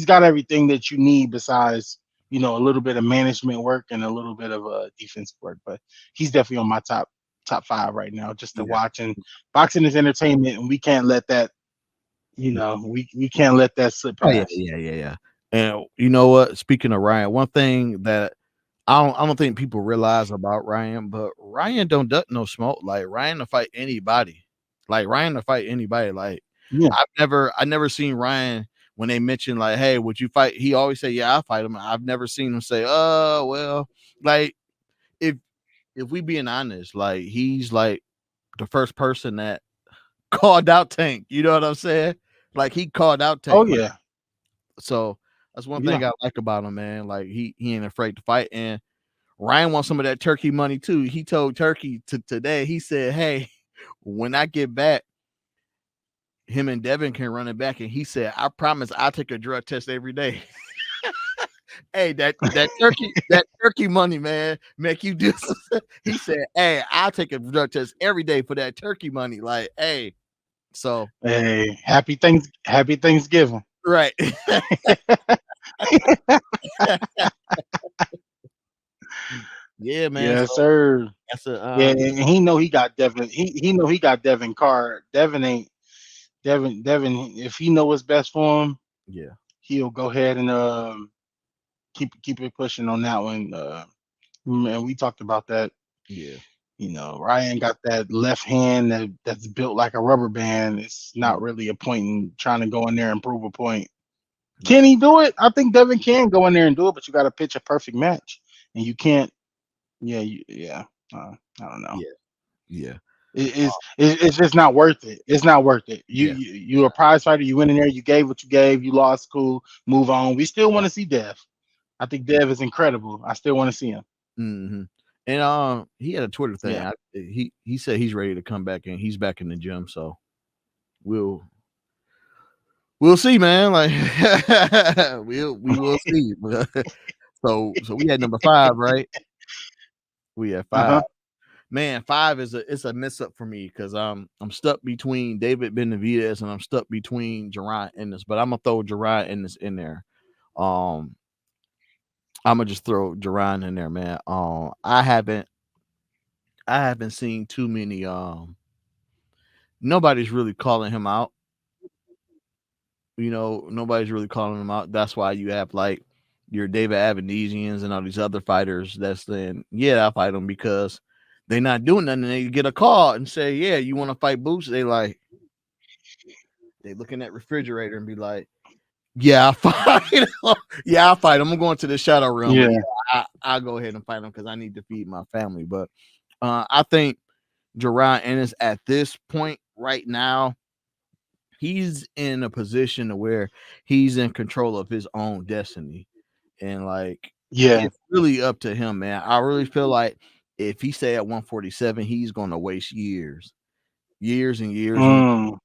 got everything that you need besides a little bit of management work and a little bit of defensive work. But he's definitely on my top five right now, just to Yeah. watch. And boxing is entertainment, and we can't let that we can't let that slip Oh yeah, past. yeah, yeah, yeah. And you know what? Speaking of Ryan, one thing that I don't think people realize about Ryan, but Ryan don't duck no smoke. Like Ryan to fight anybody. Like Ryan to fight anybody. Like Yeah. I never seen Ryan when they mention like, hey, would you fight? He always say, yeah, I'll fight him. I've never seen him say, oh, well, like if we being honest, like he's like the first person that called out Tank. You know what I'm saying? Like he called out Oh Tank. Like yeah. so that's one Yeah. thing I like about him, man. Like he ain't afraid to fight. And Ryan wants some of that Turkey money too. He told Turkey today, he said, hey, when I get back, him and Devin can run it back. And he said, I promise I'll take a drug test every day. Hey, that turkey money, man, make you do. He said, hey, I'll take a drug test every day for that turkey money. Like, hey, so Hey, happy Thanksgiving. right. Yeah, man. Yes, So sir. that's a Yeah, and he know he got Devin. He know he got Devin Carr. Devin ain't Devin. If he know what's best for him, yeah, he'll go ahead and keep it pushing on that one. And we talked about that. yeah. Ryan got that left hand that's built like a rubber band. It's Mm, not really a point in trying to go in there and prove a point. yeah, Can he do it? I think Devin can go in there and do it, but you got to pitch a perfect match, and you can't. Yeah, yeah. I don't know. yeah, yeah, It's just not worth it. It's not worth it. You, yeah. you you're a prize fighter. You went in there. You gave what you gave. You lost. Cool. Move on. We still want to see Dev. I think Dev is incredible. I still want to see him. Mm-hmm. And he had a Twitter thing. Yeah. He said he's ready to come back and he's back in the gym. So we'll we'll see, man. Like we will see. So we had number 5, right? We had Uh 5. huh. Man, 5 it's a mess up for me because I'm stuck between David Benavidez and I'm stuck between Jerron Ennis, but I'm gonna throw Jerron Ennis in there. Um, I'm gonna just throw Jerron in there, man. I haven't seen too many. Nobody's really calling him out. Nobody's really calling him out. That's why you have like your David Avenesians and all these other fighters that's saying, yeah, I'll fight him because they're not doing nothing. They get a call and say, yeah, you want to fight Boots? They look in that refrigerator and be like, yeah, I'll fight him. Yeah, I'll fight him. I'm going to the shadow realm, but Yeah. yeah, I'll go ahead and fight him because I need to feed my family. But I think Jerron Ennis at this point right now, he's in a position to where he's in control of his own destiny. And like Yeah. it's really up to him, man. I really feel like if he stay at 147, he's gonna waste years. Years and years and Mm,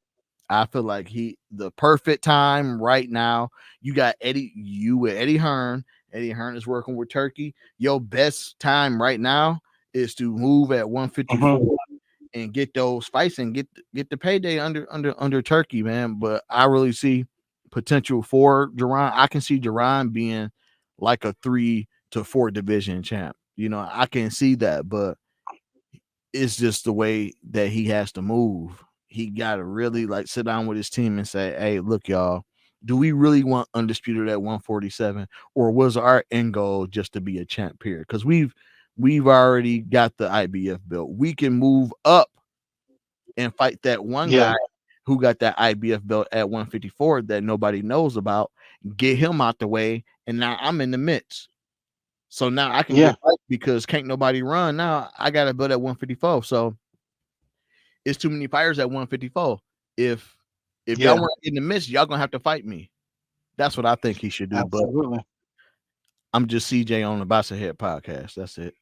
I feel like the perfect time right now. You got you with Eddie Hearn. Eddie Hearn is working with Turkey. Your best time right now is to move at 154 hmm and get those fights and get the payday under Turkey, man. But I really see potential for Jerron. I can see Jerron being like a 3 to 4 division champ. I can see that, but it's just the way that he has to move. He got to really like sit down with his team and say, "Hey, look, y'all. do we really want undisputed at 147, or was our end goal just to be a champ period? Because we've already got the IBF belt. We can move up and fight that one guy who got that IBF belt at 154 that nobody knows about, get him out the way, and now I'm in the midst. So now I can get fight because can't nobody run. Now I got a belt at 154. So it's too many fighters at 154. If y'all want to get in the midst, y'all gonna have to fight me. That's what I think he should do. Absolutely. But I'm just CJ on the Bossa Head podcast. That's it.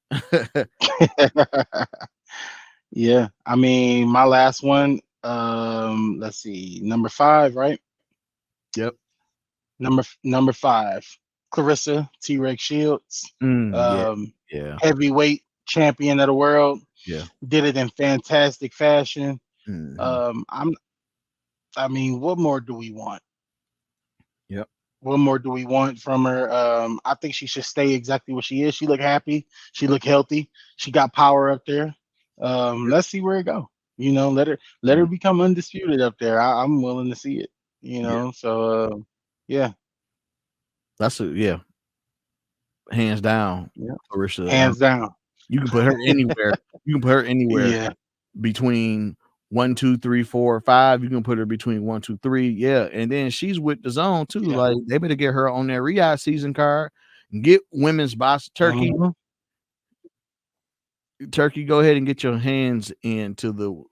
Yeah. I mean, my last one, let's see, number 5, right? Yep. Number 5, Clarissa T-Rex Shields. Heavyweight champion of the world. Yeah. Did it in fantastic fashion. Mm-hmm. I mean, what more do we want? Yep. What more do we want from her? I think she should stay exactly what she is. She look happy. She look healthy. She got power up there. Let's see where it go. You know, let her become undisputed up there. I'm willing to see it. You know, so yeah. That's hands down. Yeah. Clarissa. Hands down. You can put her anywhere. You can put her anywhere. Yeah. Between 1, 2, 3, 4, 5. You can put her between 1, 2, 3. Yeah. And then she's with the zone too. Yeah. Like they better get her on their Riyadh season card and get women's boss Turkey. Mm-hmm. Turkey, go ahead and get your hands into the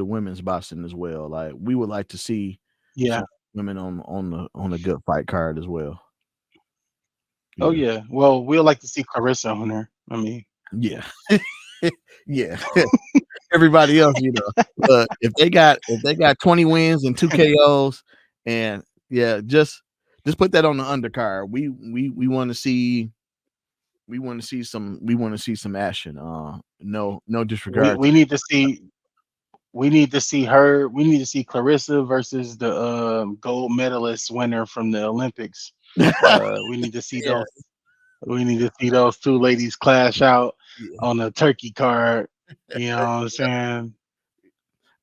women's boxing as well. Like we would like to see some women on the good fight card as well. Yeah. Oh yeah. Well, we'll like to see Clarissa on there. I mean, yeah. Yeah. Everybody else, you know, if they got 20 wins and 2 KOs, and just put that on the undercard. We want to see some action. No disregard. We need to see her. We need to see Clarissa versus the gold medalist winner from the Olympics. We need to see those. We need to see those two ladies clash out on the Turkey card. You know what I'm saying?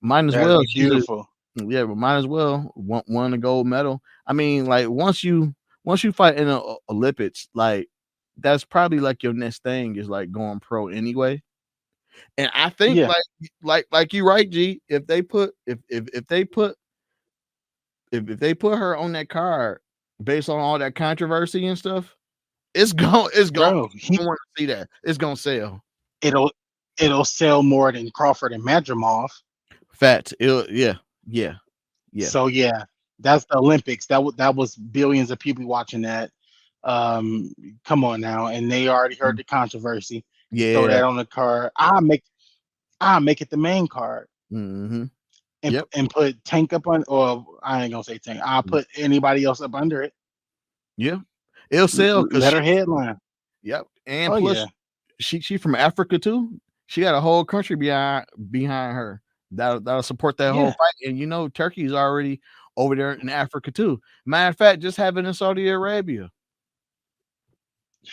Might as well. Beautiful. But might as well won a gold medal. I mean, like once you fight in the Olympics, like that's probably like your next thing is like going pro anyway. And I think like you right, G. If they put her on that card based on all that controversy and stuff, it's going. I want to see that. It's gonna sell. It'll sell more than Crawford and Madrimov. Facts. Yeah. So yeah, that's the Olympics. That was billions of people watching that. Come on now, and they already heard the controversy. Yeah. Throw that on the card. I'll make it the main card. Mm-hmm. And put Tank up on, or I ain't gonna say Tank. I'll put anybody else up under it. Yeah, it'll sell. Let her headline. Yep, and plus she from Africa too. She got a whole country behind her that'll support that whole fight. And you know, Turkey's already over there in Africa too. Matter of fact, just having in Saudi Arabia.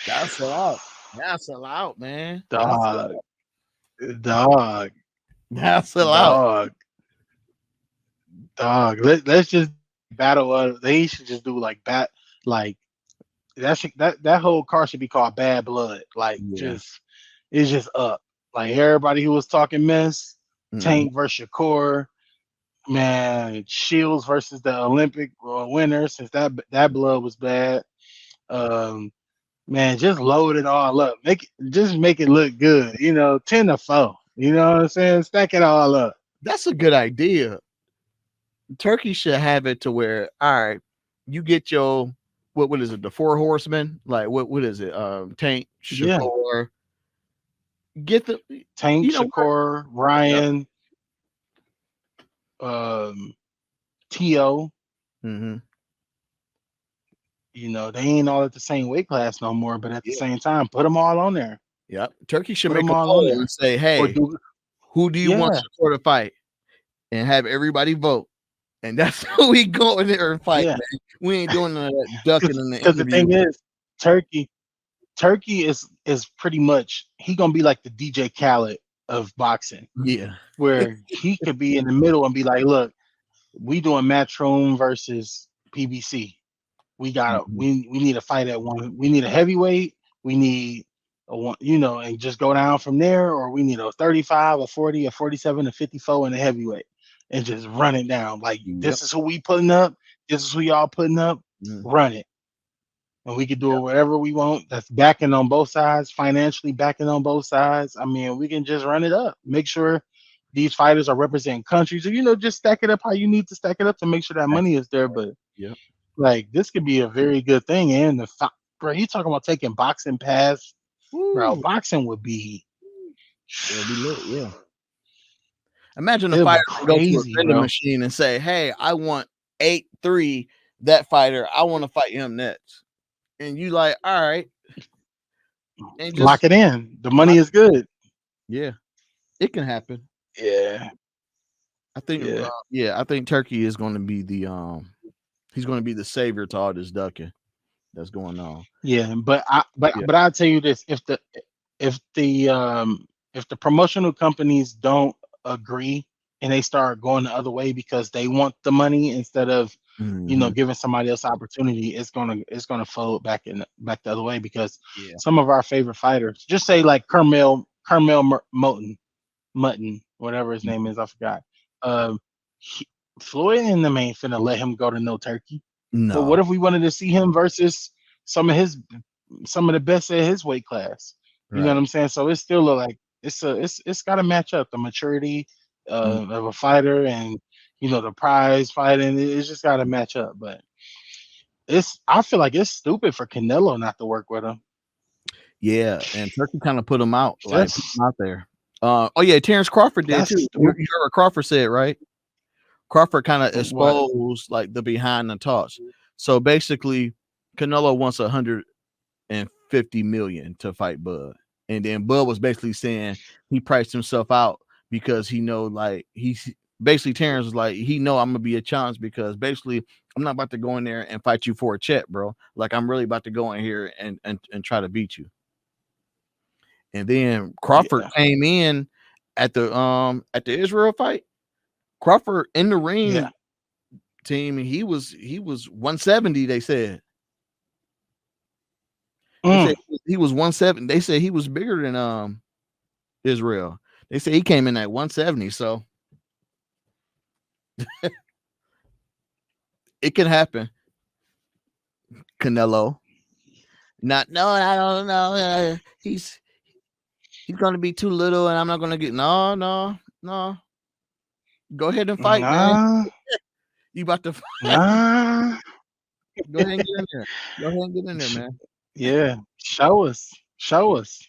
That'll sell out. That'll sell out, man. Dog. That'll sell out. Dog. Let's just battle. They should just do like that whole car should be called Bad Blood. Like it's just up. Like everybody who was talking mess, Tank versus Shakur, man, Shields versus the Olympic winner, since that blood was bad. Man, just load it all up. Make it look good. You know, 10-4. You know what I'm saying? Stack it all up. That's a good idea. Turkey should have it to where, all right, you get your what is it? The 4 horsemen? Like what is it? Tank, Shakur. Get the Tank, Shakur, Ryan, T.O. Mm-hmm. You know, they ain't all at the same weight class no more, but at the same time, put them all on there. Yep. Turkey should make a poll and say, hey, who do you want Shakur to fight? And have everybody vote. And that's how we go in there and fight, man. We ain't doing none of that ducking in the interview. Because the thing is, Turkey is pretty much, he gonna be like the DJ Khaled of boxing. Yeah. Where he could be in the middle and be like, look, we doing Matchroom versus PBC. We got Mhm. we need a fight at one. We need a heavyweight. We need a one, and just go down from there, or we need a 35, a 40, a 47, a 54, and a heavyweight, and just run it down. Like Yep. this is who we putting up. This is who y'all putting up. Mhm. Run it, and we can do it whatever we want. That's backing on both sides, financially backing on both sides. I mean, we can just run it up. Make sure these fighters are representing countries, or just stack it up how you need to stack it up to make sure that money is there. But Yep. like this could be a very good thing. And bro, you talking about taking boxing pass, bro? Woo. Boxing would be, It'll be lit. Yeah. Imagine a it'll fighter be can go to a crazy, vending bro. machine and say, "Hey, I want 8-3 that fighter. I want to fight him next." And you like, all right, and Lock just it in. The lock money is good. yeah, it can happen. Yeah, I think, yeah, yeah, I think Turkey is going to be he's going to be the savior to all this ducking that's going on. yeah. But I, but Yeah. but I'll tell you this: if the promotional companies don't agree and they start going the other way because they want the money instead of Mhm. giving somebody else opportunity, it's gonna fold back the other way because Yeah. some of our favorite fighters, just say like Mutton, whatever his name Mhm. is, I forgot. Um, he- Floyd and them ain't finna let him go to no Turkey. But what No. if we wanted to see him versus some of his some of the best at his weight class? You know what Right. I'm saying? So it's still like it's got to match up the maturity Mm. of a fighter and the prize fighting. It's just got to match up. But I feel like it's stupid for Canelo not to work with him. Yeah, and Turkey kind of put him out, like put That's him out there. Oh yeah, Terrence Crawford did that's too. You stupid. heard what Crawford said, right? Crawford kind of What? exposed like the behind the talks. So basically, Canelo wants 150 million to fight Bud, and then Bud was basically saying he priced himself out because he know like he's basically Terrence was like he know I'm gonna be a challenge because basically I'm not about to go in there and fight you for a check, bro. Like I'm really about to go in here and try to beat you. And then Crawford Yeah. came in at the Israel fight. Crawford in the Yeah. ring team, and he was 170. They said Mm. he was 170. They said he was bigger than Israel. They said he came in at 170. So it can happen. Canelo. Not no, I don't know. He's gonna be too little, and I'm not gonna get no. Go ahead and fight, man. Nah. You about to Nah. go ahead and get in there. Go ahead and get in there, man. Yeah. Show us. Show us.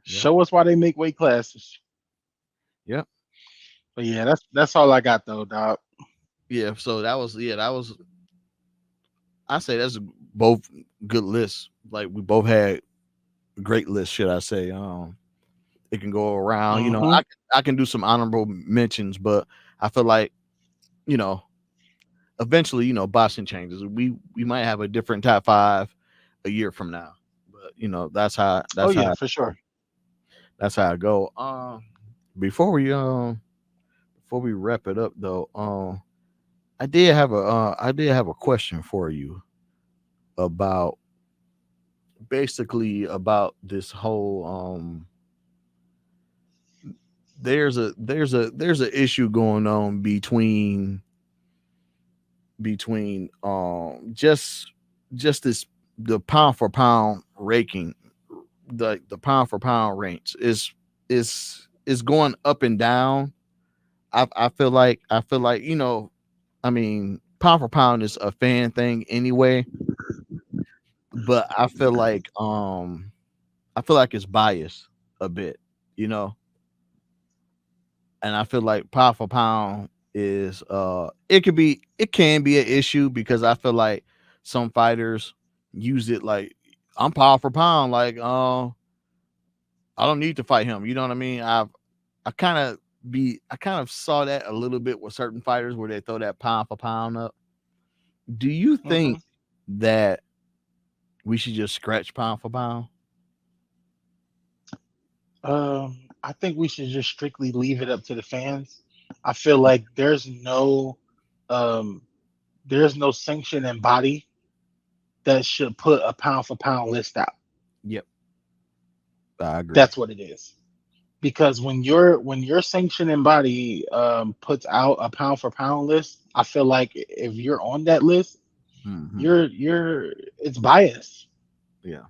Yep. Show us why they make weight classes. Yep. But yeah, that's all I got though, dog. Yeah. So that was I say that's both good lists. Like we both had great lists, should I say. It can go around. Mm-hmm. I can do some honorable mentions, but I feel like, you know, eventually, boxing changes. We might have a different top five a year from now. But that's how Oh that's how yeah, I for go. sure. That's how I go. Before we wrap it up though, I did have a question for you about basically about this whole there's a issue going on between just this the pound for pound ranking, the pound for pound ranks is going up and down. I feel like I mean, pound for pound is a fan thing anyway, but I feel like it's biased a bit, you know, and I feel like pound for pound is it can be an issue because I feel like some fighters use it like I'm pound for pound, like I don't need to fight him. You know what I mean? I kind of saw that a little bit with certain fighters where they throw that pound for pound up. Do you Mm-hmm. think that we should just scratch pound for pound? I think we should just strictly leave it up to the fans. I feel like um, there's no sanctioning body that should put a pound for pound list out. Yep. I agree. That's what it is. Because when your sanctioning body puts out a pound for pound list, I feel like if you're on that list, it's biased. Yeah.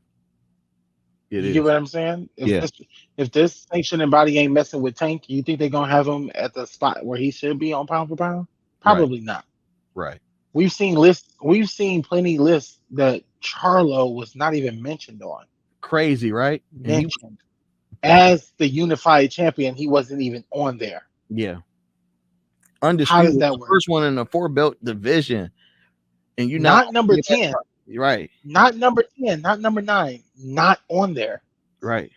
You get what I'm saying? If this sanctioning body ain't messing with Tank, you think they're gonna have him at the spot where he should be on pound for pound? Probably not. Right. We've seen plenty lists that Charlo was not even mentioned on. Crazy, right? Mentioned. As the unified champion, he wasn't even on there. Yeah. Undisputed. How does that work? First one in the 4-belt division. And you're not number 10. Right. Not number 10, not number 9. Not on there. Right.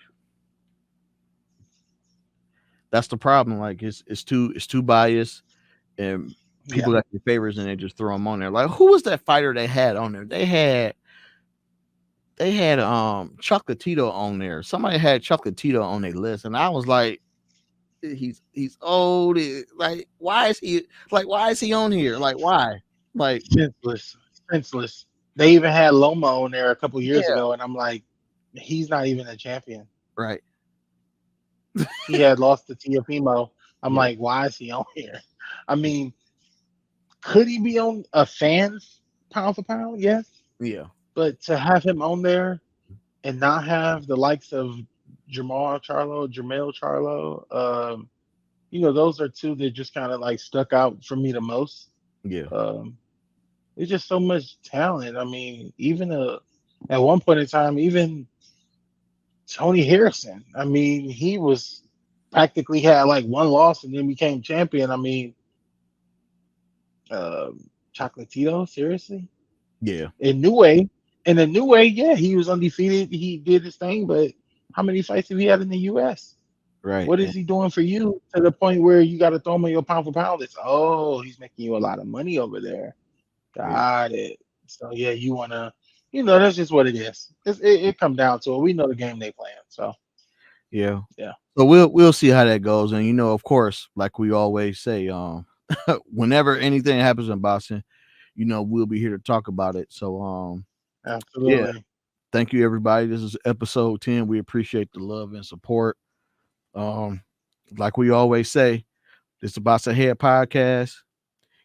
That's the problem. Like it's too biased, and people got their favorites and they just throw them on there. Like, who was that fighter they had on there? They had Chocolatito on there. Somebody had Chocolatito on their list, and I was like, he's old. Like, why is he on here? Like, why? Like, senseless. They even had Loma on there a couple years ago, and I'm like, he's not even a champion. Right. He had lost to Teofimo. I'm like, why is he on here? I mean, could he be on a fan's pound for pound? Yes. Yeah. But to have him on there and not have the likes of Jermell Charlo, those are two that just kind of like stuck out for me the most. Yeah. There's just so much talent. I mean, even at one point in time, even Tony Harrison. I mean, he was practically had like one loss and then became champion. I mean, Chocolatito, seriously? Yeah. In a new way, yeah, he was undefeated. He did his thing, but how many fights have he had in the US? Right. What is he doing for you to the point where you got to throw him on your pound for pound list? Oh, he's making you a lot of money over there. Got it. So yeah, you want to, that's just what it is. It comes down to it. We know the game they playing. So yeah. So we'll see how that goes. And of course, like we always say, whenever anything happens in boxing, we'll be here to talk about it. So absolutely. Yeah. Thank you, everybody. This is episode 10. We appreciate the love and support. Like we always say, this is the Boxing Head podcast.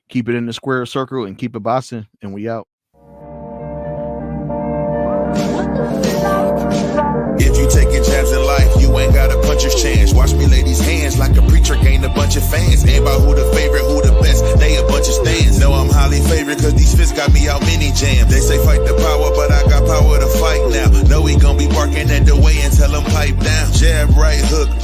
Keep it in the square circle and keep it boxing, and we out. If you taking jabs in life, you ain't got a puncher's chance. Watch me lay these hands like a preacher gained a bunch of fans. Ain't about who the favorite, who the best, they a bunch of stands. Know I'm highly favored cause these fists got me out mini jam. They say fight the power, but I got power to fight now. Know we gon' be barking at the way and tell them pipe down. Jab, right hook, up.